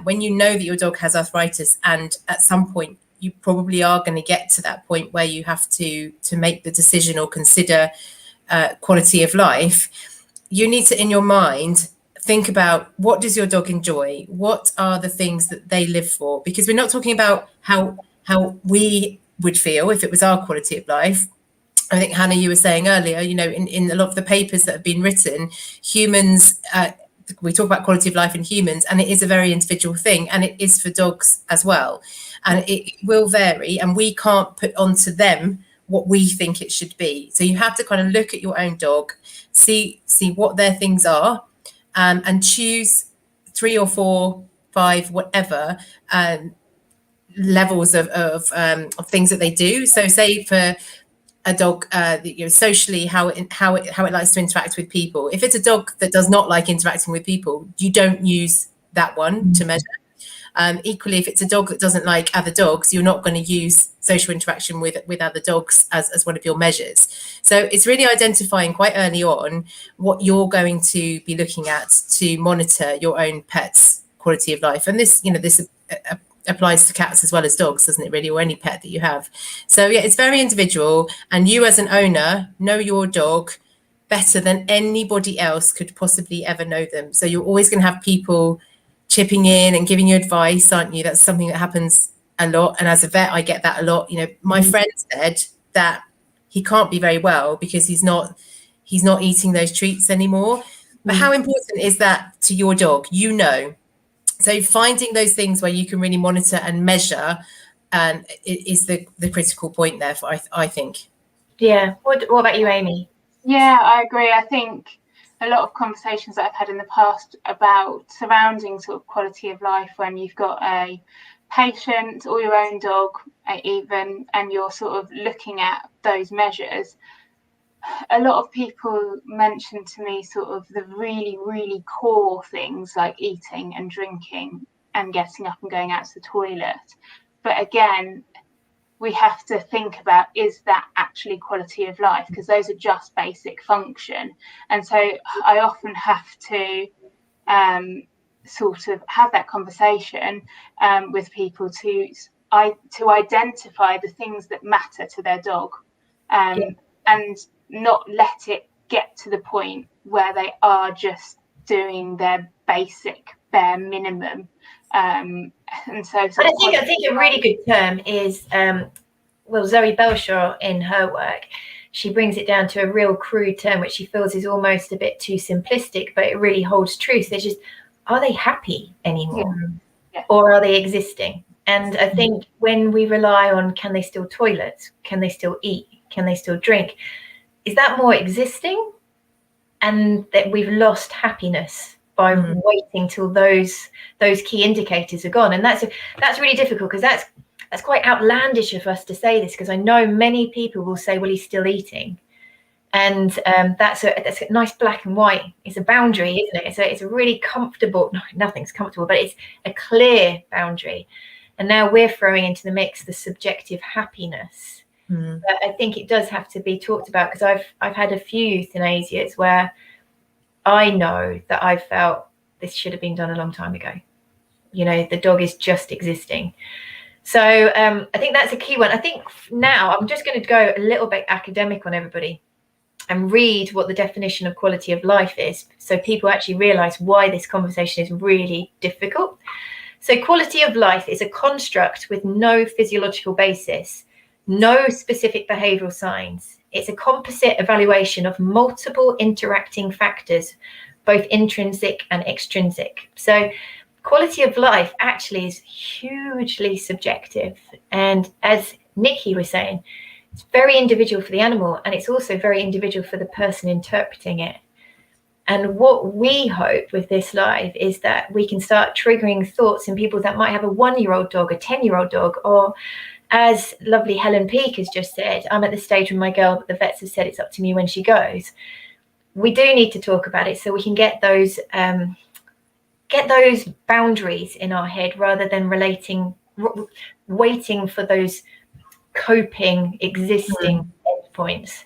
When you know that your dog has arthritis, and at some point you probably are going to get to that point where you have to make the decision or consider quality of life, you need to, in your mind, think about, what does your dog enjoy? What are the things that they live for? Because we're not talking about how we would feel if it was our quality of life. I think, Hannah, you were saying earlier, in a lot of the papers that have been written, humans, we talk about quality of life in humans, and it is a very individual thing, and it is for dogs as well. And it will vary, and we can't put onto them what we think it should be. So you have to kind of look at your own dog, see what their things are, and choose 3 or 4, 5, whatever levels of things that they do. So say for a dog, socially, how it likes to interact with people. If it's a dog that does not like interacting with people, you don't use that one to measure. Equally, if it's a dog that doesn't like other dogs, you're not going to use social interaction with other dogs as one of your measures. So it's really identifying quite early on what you're going to be looking at to monitor your own pet's quality of life. And this applies to cats as well as dogs, doesn't it, really, or any pet that you have. So yeah, it's very individual, and you as an owner know your dog better than anybody else could possibly ever know them. So you're always going to have people chipping in and giving you advice, aren't you? That's something that happens a lot, and as a vet I get that a lot. My friend said that he can't be very well because he's not eating those treats anymore. But how important is that to your dog? So finding those things where you can really monitor and measure is the critical point there, I think. Yeah. What about you, Amy? Yeah, I agree. I think a lot of conversations that I've had in the past about surrounding sort of quality of life, when you've got a patient or your own dog even, and you're sort of looking at those measures, a lot of people mention to me sort of the really, really core things like eating and drinking and getting up and going out to the toilet. But again, we have to think about, is that actually quality of life? Because those are just basic function. And so I often have to sort of have that conversation with people to identify the things that matter to their dog, and not let it get to the point where they are just doing their basic bare minimum. And so I think a really good term is Zoe Belshaw, in her work, she brings it down to a real crude term which she feels is almost a bit too simplistic, but it really holds truth. It's just, are they happy anymore? Or are they existing? And I think when we rely on, can they still toilet, can they still eat, can they still drink, is that more existing? And that we've lost happiness by waiting till those key indicators are gone. And that's really difficult, because that's quite outlandish of us to say this, because I know many people will say, well, he's still eating. And that's a nice black and white. It's a boundary, isn't it? It's a really comfortable, no, nothing's comfortable, but it's a clear boundary. And now we're throwing into the mix the subjective happiness. But I think it does have to be talked about, because I've had a few euthanasias where I know that I felt this should have been done a long time ago. The dog is just existing. So I think that's a key one. I think now I'm just going to go a little bit academic on everybody and read what the definition of quality of life is, so people actually realize why this conversation is really difficult. So quality of life is a construct with no physiological basis, no specific behavioral signs. It's a composite evaluation of multiple interacting factors, both intrinsic and extrinsic. So quality of life actually is hugely subjective. And as Nicki was saying, it's very individual for the animal, and it's also very individual for the person interpreting it. And what we hope with this live is that we can start triggering thoughts in people that might have a 1-year-old dog, a 10-year-old dog, or as lovely Helen Peake has just said, I'm at the stage with my girl, but the vets have said it's up to me when she goes. We do need to talk about it so we can get those boundaries in our head, rather than waiting for those coping existing endpoints.